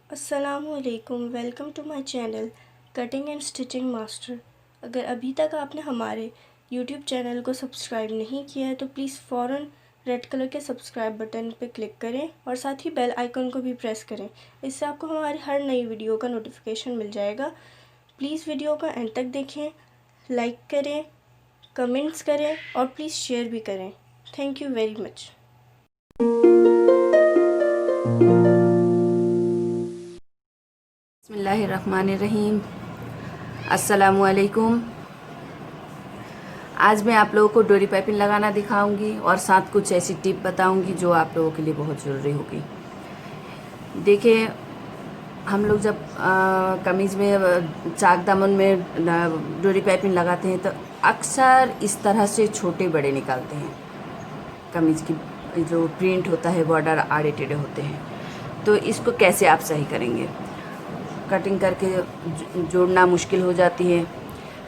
अस्सलामुअलैकुम, welcome to my channel cutting and stitching master. अगर अभी तक आपने हमारे यूट्यूब चैनल को सब्सक्राइब नहीं किया है तो प्लीज़ फ़ौरन रेड कलर के सब्सक्राइब बटन पर क्लिक करें और साथ ही बेल आइकन को भी प्रेस करें। इससे आपको हमारी हर नई वीडियो का नोटिफिकेशन मिल जाएगा। प्लीज़ वीडियो का एंड तक देखें, लाइक करें, कमेंट्स करें और प्लीज़ शेयर भी करें। Thank you very much. बिस्मिल्लाहिर्रहमानिर्रहीम। अस्सलामुअलैकुम। आज मैं आप लोगों को डोरी पाइपिंग लगाना दिखाऊंगी और साथ कुछ ऐसी टिप बताऊंगी जो आप लोगों के लिए बहुत ज़रूरी होगी। देखिए, हम लोग जब कमीज़ में चाक दामन में डोरी पाइपिंग लगाते हैं तो अक्सर इस तरह से छोटे बड़े निकालते हैं। कमीज़ की जो प्रिंट होता है, बॉर्डर आड़े टेढ़े होते हैं। तो इसको कैसे आप सही करेंगे? कटिंग करके जोड़ना मुश्किल हो जाती है।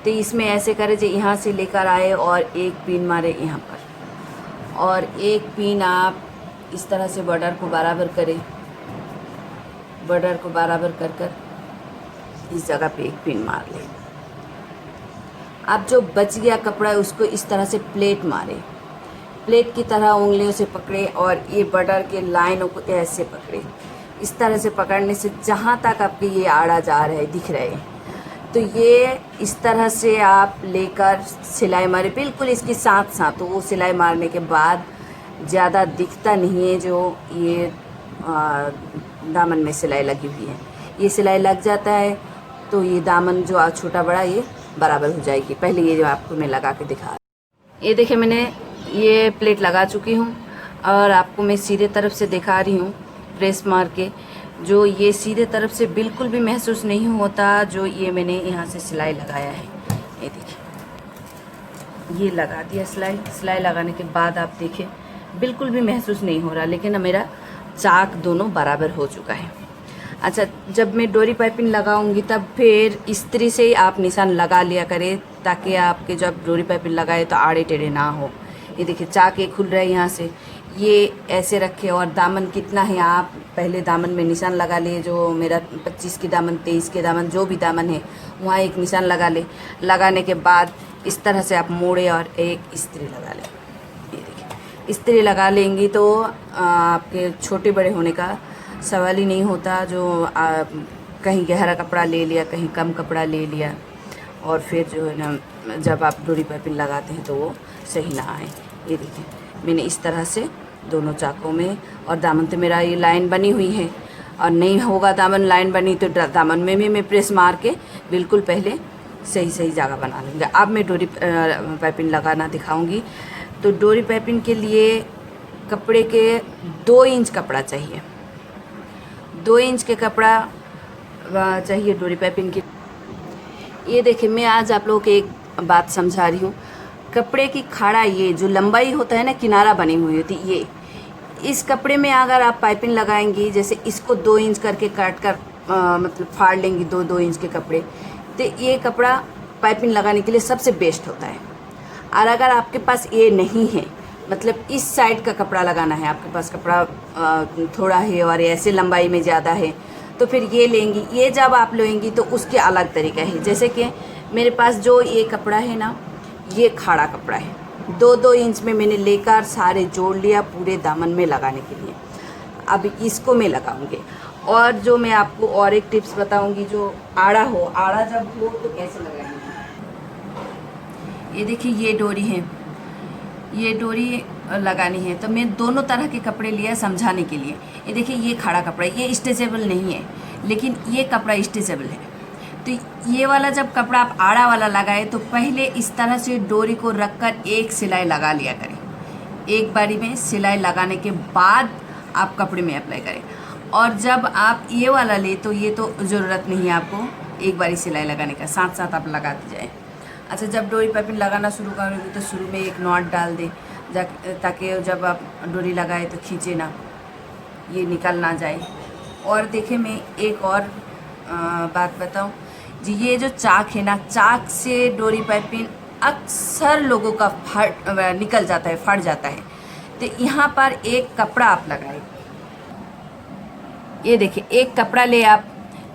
तो इसमें ऐसे करें जो यहाँ से लेकर आए और एक पिन मारे यहाँ पर, और एक पिन आप इस तरह से बॉर्डर को बराबर करें। बॉर्डर को बराबर कर कर इस जगह पे एक पिन मार लें। अब जो बच गया कपड़ा है उसको इस तरह से प्लेट मारे, प्लेट की तरह उंगलियों से पकड़े और ये बॉर्डर के लाइनों को ऐसे पकड़े। इस तरह से पकड़ने से जहाँ तक आपके ये आड़ा जा रहा है दिख रहे हैं, तो ये इस तरह से आप लेकर सिलाई मारे बिल्कुल इसके साथ साथ। तो वो सिलाई मारने के बाद ज़्यादा दिखता नहीं है जो ये दामन में सिलाई लगी हुई है। ये सिलाई लग जाता है तो ये दामन जो छोटा बड़ा ये बराबर हो जाएगी। पहले ये जो आपको मैं लगा के दिखा, ये देखिए मैंने ये प्लेट लगा चुकी हूँ और आपको मैं सीधे तरफ से दिखा रही हूँ प्रेस मार के। जो ये सीधे तरफ से बिल्कुल भी महसूस नहीं होता जो ये मैंने यहाँ से सिलाई लगाया है। ये देखिए, ये लगा दिया सिलाई लगाने के बाद आप देखिए बिल्कुल भी महसूस नहीं हो रहा, लेकिन मेरा चाक दोनों बराबर हो चुका है। अच्छा, जब मैं डोरी पाइपिंग लगाऊंगी तब फिर इस्त्री से ही आप निशान लगा लिया करें ताकि आपके जब डोरी पाइपिंग लगाए तो आड़े टेढ़े ना हो। ये देखिए चाक एक खुल रहा है यहाँ से, ये ऐसे रखे और दामन कितना है आप पहले दामन में निशान लगा लिए। जो मेरा 25 के दामन, 23 के दामन, जो भी दामन है वहाँ एक निशान लगा ले। लगाने के बाद इस तरह से आप मोड़े और एक इस्त्री लगा लें। ये देखिए, इस्त्री लगा लेंगी तो आपके छोटे बड़े होने का सवाल ही नहीं होता। जो कहीं गहरा कपड़ा ले लिया, कहीं कम कपड़ा ले लिया, और फिर जो है ना जब आप डोरी पाइपिंग लगाते हैं तो वो सही ना आए। ये देखिए मैंने इस तरह से दोनों चाकों में, और दामन तो मेरा ये लाइन बनी हुई है, और नहीं होगा दामन लाइन बनी तो दामन में भी मैं प्रेस मार के बिल्कुल पहले सही जगह बना लूँगी। अब मैं डोरी पाइपिंग लगाना दिखाऊंगी। तो डोरी पाइपिंग के लिए कपड़े के 2 इंच कपड़ा चाहिए, 2 इंच के कपड़ा चाहिए डोरी पाइपिंग की। ये देखिए मैं आज आप लोगों को एक बात समझा रही हूँ। कपड़े की खाड़ा, ये जो लंबाई होता है ना, किनारा बनी हुई होती है, ये इस कपड़े में अगर आप पाइपिंग लगाएंगी, जैसे इसको 2 इंच करके काट कर मतलब फाड़ लेंगी 2-2 इंच के कपड़े, तो ये कपड़ा पाइपिंग लगाने के लिए सबसे बेस्ट होता है। और अगर आपके पास ये नहीं है, मतलब इस साइड का कपड़ा लगाना है, आपके पास कपड़ा थोड़ा है और ऐसे लंबाई में ज़्यादा है, तो फिर ये लेंगी। ये जब आप लेंगी तो उसके अलग तरीका है। जैसे कि मेरे पास जो ये कपड़ा है ना, ये खाड़ा कपड़ा है, 2-2 इंच में मैंने लेकर सारे जोड़ लिया पूरे दामन में लगाने के लिए। अब इसको मैं लगाऊंगी। और जो मैं आपको और एक टिप्स बताऊंगी, जो आड़ा हो, आड़ा जब हो तो कैसे लगाएंगे। ये देखिए ये डोरी है, ये डोरी लगानी है। तो मैं दोनों तरह के कपड़े लिया समझाने के लिए। ये देखिए ये खाड़ा कपड़ा, ये स्ट्रेचेबल नहीं है, लेकिन ये कपड़ा स्ट्रेचेबल है। तो ये वाला जब कपड़ा आप आड़ा वाला लगाए तो पहले इस तरह से डोरी को रखकर एक सिलाई लगा लिया करें। एक बारी में सिलाई लगाने के बाद आप कपड़े में अप्लाई करें। और जब आप ये वाला ले तो ये तो ज़रूरत नहीं है आपको एक बारी सिलाई लगाने का, साथ साथ आप लगाते जाए। अच्छा, जब डोरी पाइपिंग लगाना शुरू करोगे तो शुरू में एक नॉट डाल दे ताकि जब आप डोरी लगाए तो खींचे ना, ये निकल ना जाए। और देखिए मैं एक और बात बताऊं जी, ये जो चाक है ना, चाक से डोरी पाइपिंग अक्सर लोगों का निकल जाता है, फट जाता है। तो यहाँ पर एक कपड़ा आप लगाए, ये देखिए, एक कपड़ा ले आप,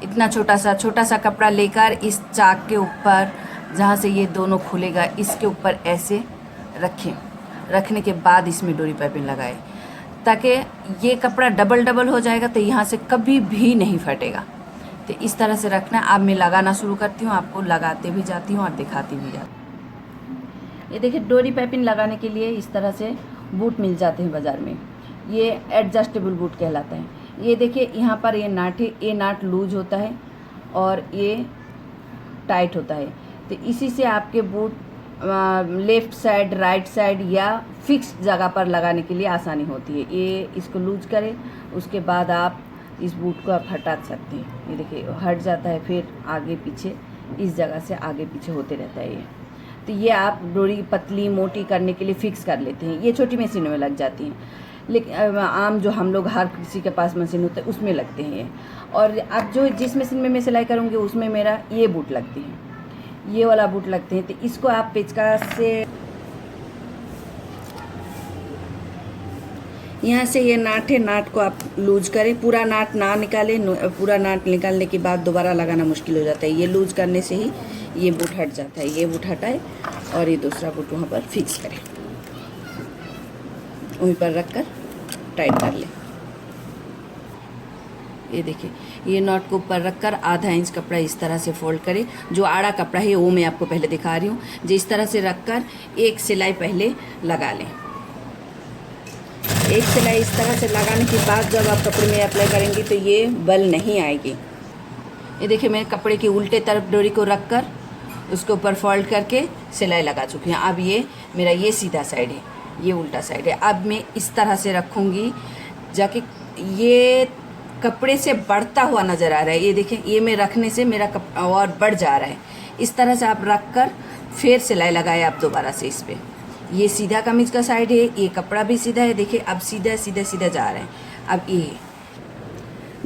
इतना छोटा सा कपड़ा लेकर इस चाक के ऊपर, जहाँ से ये दोनों खुलेगा, इसके ऊपर ऐसे रखें। रखने के बाद इसमें डोरी पाइपिंग लगाएं, ताकि ये कपड़ा डबल हो जाएगा, तो यहाँ से कभी भी नहीं फटेगा। तो इस तरह से रखना। अब मैं लगाना शुरू करती हूँ, आपको लगाते भी जाती हूँ और दिखाती भी जाती हूँ। ये देखिए, डोरी पाइपिंग लगाने के लिए इस तरह से बूट मिल जाते हैं बाज़ार में। ये एडजस्टेबल बूट कहलाता है। ये देखिए, यहाँ पर ये नाट है, ये नाट लूज होता है और ये टाइट होता है। तो इसी से आपके boot left side, right side या फिक्स जगह पर लगाने के लिए आसानी होती है। ये इसको लूज करें, उसके बाद आप इस बूट को आप हटा सकते हैं। ये देखिए, हट जाता है, फिर आगे पीछे इस जगह से आगे पीछे होते रहता है ये। तो ये आप डोरी पतली मोटी करने के लिए फिक्स कर लेते हैं। ये छोटी मशीनों में लग जाती हैं, लेकिन आम जो हम लोग हर किसी के पास मशीन होता है उसमें लगते हैं ये। और अब जो जिस मशीन में मैं सिलाई करूँगी उसमें मेरा ये बूट लगते हैं, ये वाला बूट लगते हैं। तो इसको आप पेचकस से यहाँ से ये नाट है, नाट को आप लूज करें, पूरा नाट ना निकालें। पूरा नाट निकालने के बाद दोबारा लगाना मुश्किल हो जाता है। ये लूज करने से ही ये बूट हट जाता है। ये बूट हटाए और ये दूसरा बूट वहाँ पर फिक्स करें, वहीं पर रख कर टाइट कर लें। ये देखिए, ये नॉट को ऊपर रखकर आधा इंच कपड़ा इस तरह से फोल्ड करें। जो आड़ा कपड़ा है वो मैं आपको पहले दिखा रही हूँ। जो इस तरह से रखकर एक सिलाई पहले लगा लें। एक सिलाई इस तरह से लगाने के बाद जब आप कपड़े में अप्लाई करेंगी तो ये बल नहीं आएगी। ये देखिए, मैं कपड़े की उल्टे तरफ डोरी को रखकर उसके ऊपर फोल्ड करके सिलाई लगा चुकी हूँ। अब ये मेरा ये सीधा साइड है, ये उल्टा साइड है। अब मैं इस तरह से रखूँगी जाके ये कपड़े से बढ़ता हुआ नज़र आ रहा है। ये देखें, ये मैं रखने से मेरा कपड़ा और बढ़ जा रहा है। इस तरह से आप रख कर फिर सिलाई लगाए आप दोबारा से इस पर। ये सीधा कमीज का साइड है, ये कपड़ा भी सीधा है। देखिए, अब सीधा सीधा सीधा जा रहा है। अब ये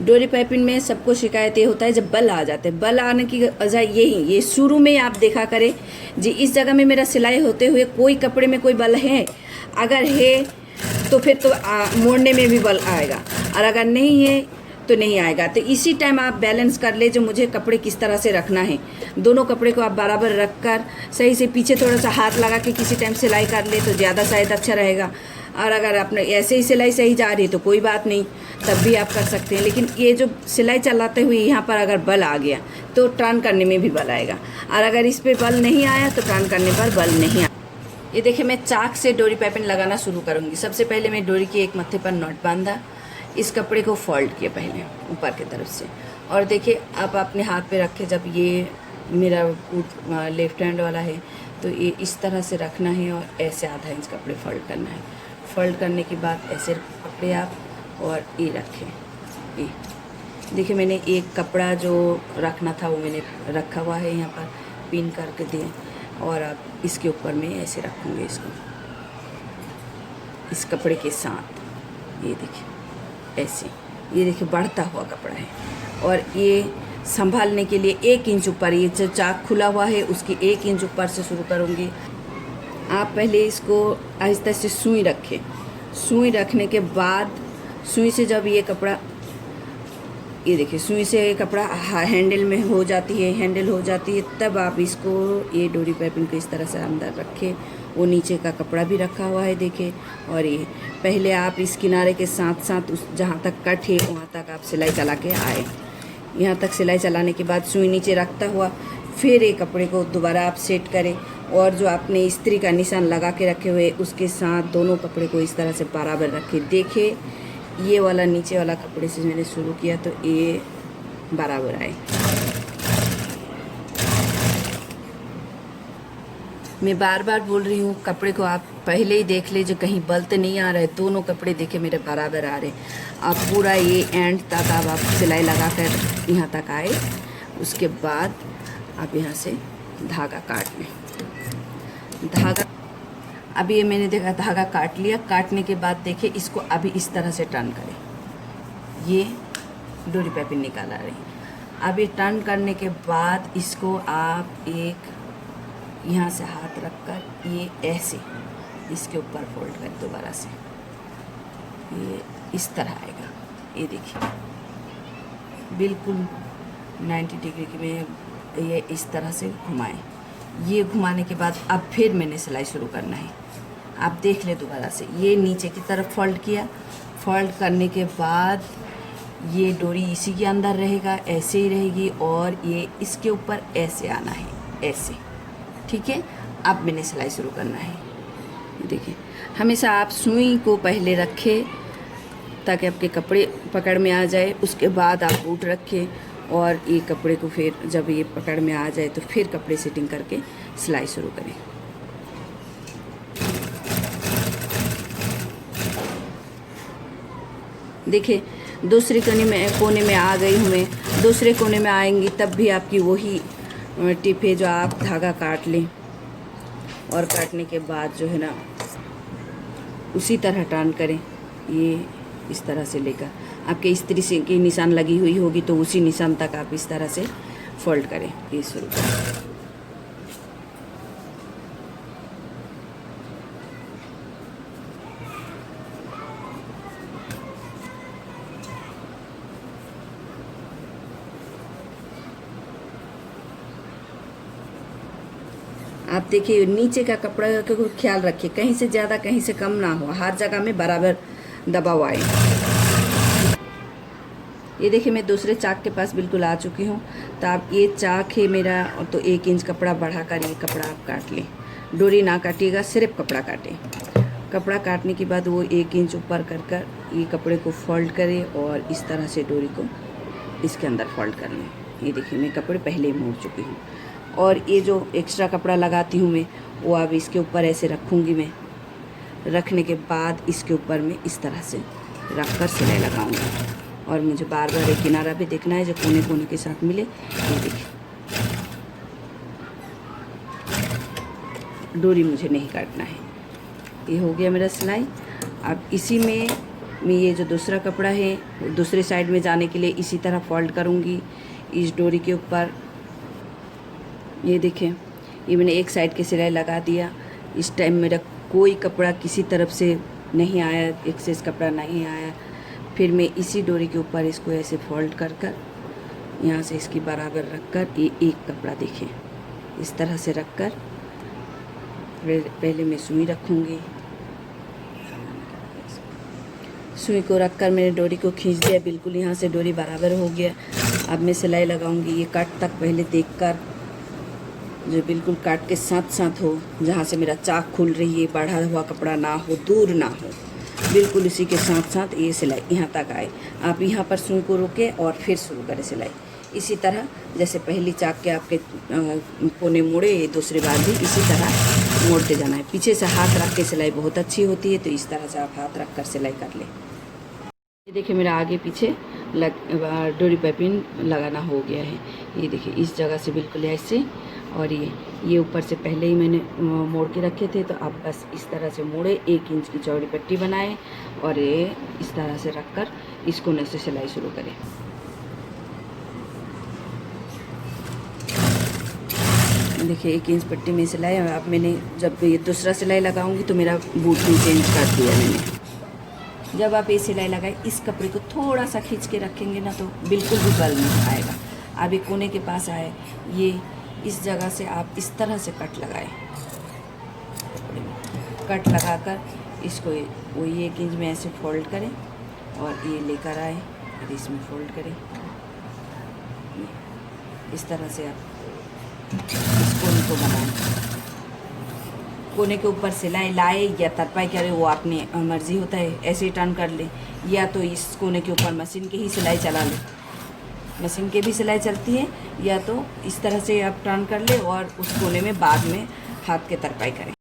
डोरी पाइपिंग में सबको शिकायत ये होता है जब बल आ जाते हैं। बल आने की वजह यही, ये शुरू में आप देखा करें जी, इस जगह में मेरा सिलाई होते हुए कोई कपड़े में कोई बल है, अगर है तो फिर तो मोड़ने में भी बल आएगा, और अगर नहीं है तो नहीं आएगा। तो इसी टाइम आप बैलेंस कर ले जो मुझे कपड़े किस तरह से रखना है। दोनों कपड़े को आप बराबर रख कर सही से पीछे थोड़ा सा हाथ लगा के किसी टाइम सिलाई कर ले तो ज़्यादा शायद अच्छा रहेगा। और अगर आपने ऐसे ही सिलाई सही जा रही है तो कोई बात नहीं, तब भी आप कर सकते हैं। लेकिन ये जो सिलाई चलाते हुए यहाँ पर अगर बल आ गया तो टर्न करने में भी बल आएगा, और अगर इस पर बल नहीं आया तो टर्न करने पर बल नहीं आया। ये देखिए, मैं चाक से डोरी पाइपिंग लगाना शुरू करूँगी। सबसे पहले मैं डोरी के एक मत्थे पर नॉट बांधा, इस कपड़े को फोल्ड किया पहले ऊपर की तरफ से, और देखिए आप अपने हाथ पे रखे। जब ये मेरा बूट लेफ्ट हैंड वाला है तो ये इस तरह से रखना है और ऐसे आधा इंच कपड़े फोल्ड करना है। फोल्ड करने के बाद ऐसे कपड़े आप और ये रखें। ये देखिए, मैंने एक कपड़ा जो रखना था वो मैंने रखा हुआ है यहाँ पर पिन करके दिए, और अब इसके ऊपर मैं ऐसे रखूँगी इसको इस कपड़े के साथ। ये देखिए ऐसे, ये देखिए बढ़ता हुआ कपड़ा है। और ये संभालने के लिए 1 इंच ऊपर, ये जो चाक खुला हुआ है उसकी 1 इंच ऊपर से शुरू करूँगी। आप पहले इसको आहिस्ता से सुई रखें। सुई रखने के बाद सुई से जब ये कपड़ा, ये देखिए सुई से कपड़ा हैंडल में हो जाती है, हैंडल हो जाती है, तब आप इसको ये डोरी पाइपिंग को इस तरह से अंदर रखें। वो नीचे का कपड़ा भी रखा हुआ है देखिए। और ये पहले आप इस किनारे के साथ साथ उस जहाँ तक कट है वहाँ तक आप सिलाई चला के आए। यहाँ तक सिलाई चलाने के बाद सुई नीचे रखता हुआ फिर एक कपड़े को दोबारा आप सेट करें, और जो आपने इस्त्री का निशान लगा के रखे हुए उसके साथ दोनों कपड़े को इस तरह से बराबर रखें। देखिए, ये वाला नीचे वाला कपड़े से मैंने शुरू किया तो ये बराबर आए। मैं बार बार बोल रही हूँ, कपड़े को आप पहले ही देख ले जो कहीं बल तो नहीं आ रहा है। दोनों कपड़े देखे मेरे बराबर आ रहे। आप पूरा ये एंड तक अब आप सिलाई लगा कर यहाँ तक आए, उसके बाद आप यहाँ से धागा काट लें। धागा अभी ये मैंने देखा धागा काट लिया। काटने के बाद देखिए इसको अभी इस तरह से टर्न करें। ये डोरी पाइपिंग निकाला रही। अब ये टर्न करने के बाद इसको आप एक यहाँ से हाथ रखकर ये ऐसे इसके ऊपर फोल्ड कर दोबारा से, ये इस तरह आएगा। ये देखिए बिल्कुल 90 डिग्री की में ये इस तरह से घुमाएं। ये घुमाने के बाद अब फिर मैंने सिलाई शुरू करना है। आप देख ले दोबारा से, ये नीचे की तरफ फोल्ड किया, फोल्ड करने के बाद ये डोरी इसी के अंदर रहेगा, ऐसे ही रहेगी और ये इसके ऊपर ऐसे आना है, ऐसे, ठीक है। अब मैंने सिलाई शुरू करना है। देखिए, हमेशा आप सुई को पहले रखें ताकि आपके कपड़े पकड़ में आ जाए, उसके बाद आप बूट रखें और ये कपड़े को फिर जब ये पकड़ में आ जाए तो फिर कपड़े सेटिंग करके सिलाई शुरू करें। देखिए, दूसरे कोने में आ गई हूँ मैं, दूसरे कोने में आएंगी तब भी आपकी वही टिप है जो आप धागा काट लें और काटने के बाद जो है ना उसी तरह टर्न करें। ये इस तरह से लेकर आपके इस्त्री से की निशान लगी हुई होगी तो उसी निशान तक आप इस तरह से फोल्ड करें। ये शुरू करें। आप देखिए, नीचे का कपड़ा का ख्याल रखिए, कहीं से ज़्यादा कहीं से कम ना हो, हर जगह में बराबर दबाव आए। ये देखिए, मैं दूसरे चाक के पास बिल्कुल आ चुकी हूँ। तो आप ये चाक है मेरा, तो 1 इंच कपड़ा बढ़ाकर ये कपड़ा आप काट लें। डोरी ना काटिएगा, सिर्फ कपड़ा काटें। कपड़ा काटने के बाद वो 1 इंच ऊपर कर ये कपड़े को फोल्ड करें और इस तरह से डोरी को इसके अंदर फोल्ड कर लें। ये देखिए, मैं कपड़े पहले ही मोड़ चुकी हूँ और ये जो एक्स्ट्रा कपड़ा लगाती हूँ मैं, वो अब इसके ऊपर ऐसे रखूँगी मैं। रखने के बाद इसके ऊपर मैं इस तरह से रख कर सिलाई लगाऊँगी और मुझे बार बार एक किनारा भी देखना है जो कोने कोने के साथ मिले। ये देखिए, डोरी मुझे नहीं काटना है। ये हो गया मेरा सिलाई। अब इसी में मैं ये जो दूसरा कपड़ा है दूसरे साइड में जाने के लिए इसी तरह फोल्ड करूँगी इस डोरी के ऊपर। ये देखिए, ये मैंने एक साइड की सिलाई लगा दिया। इस टाइम मेरा कोई कपड़ा किसी तरफ से नहीं आया, एक्सेस कपड़ा नहीं आया। फिर मैं इसी डोरी के ऊपर इसको ऐसे फोल्ड कर यहाँ से इसकी बराबर रख कर ये एक कपड़ा देखिए इस तरह से रख कर पहले मैं सुई रखूँगी। सुई को रख कर मैंने डोरी को खींच दिया, बिल्कुल यहाँ से डोरी बराबर हो गया। अब मैं सिलाई लगाऊंगी। ये कट तक पहले देखकर जो बिल्कुल काट के साथ साथ हो, जहाँ से मेरा चाक खुल रही है, बढ़ा हुआ कपड़ा ना हो, दूर ना हो, बिल्कुल इसी के साथ साथ ये सिलाई यहाँ तक आए। आप यहाँ पर सुई को रोके और फिर शुरू करें सिलाई। इसी तरह जैसे पहली चाक के आपके कोने मोड़े, दूसरी बार भी इसी तरह मोड़ते जाना है। पीछे से हाथ रख के सिलाई बहुत अच्छी होती है, तो इस तरह से आप हाथ रख कर सिलाई कर लें। ये देखिए, मेरा आगे पीछे डोरी पाइपिंग लगाना हो गया है। ये देखिए, इस जगह से बिल्कुल ऐसे, और ये ऊपर से पहले ही मैंने मोड़ के रखे थे, तो आप बस इस तरह से मोड़े, 1 इंच की चौड़ी पट्टी बनाएं और ये इस तरह से रख कर इस कोने से सिलाई शुरू करें। देखिए, 1 इंच पट्टी में सिलाई। अब मैंने जब ये दूसरा सिलाई लगाऊंगी तो मेरा बूट भी चेंज कर दिया मैंने। जब आप ये सिलाई लगाए, इस कपड़े को थोड़ा सा खींच के रखेंगे ना तो बिल्कुल भी बल नहीं आएगा। अब ये कोने के पास आए, ये इस जगह से आप इस तरह से कट लगाएं। कट लगाकर इसको वही 1 इंच में ऐसे फोल्ड करें और ये लेकर आए और इसमें फोल्ड करें। इस तरह से आप इस कोने को बनाएं। कोने के ऊपर सिलाई लाए या तरपाई करें, वो अपनी मर्ज़ी होता है। ऐसे ही टर्न कर ले, या तो इस कोने के ऊपर मशीन के ही सिलाई चला ले, मशीन के भी सिलाई चलती है, या तो इस तरह से आप टर्न कर ले और उस कोने में बाद में हाथ के तरपाई करें।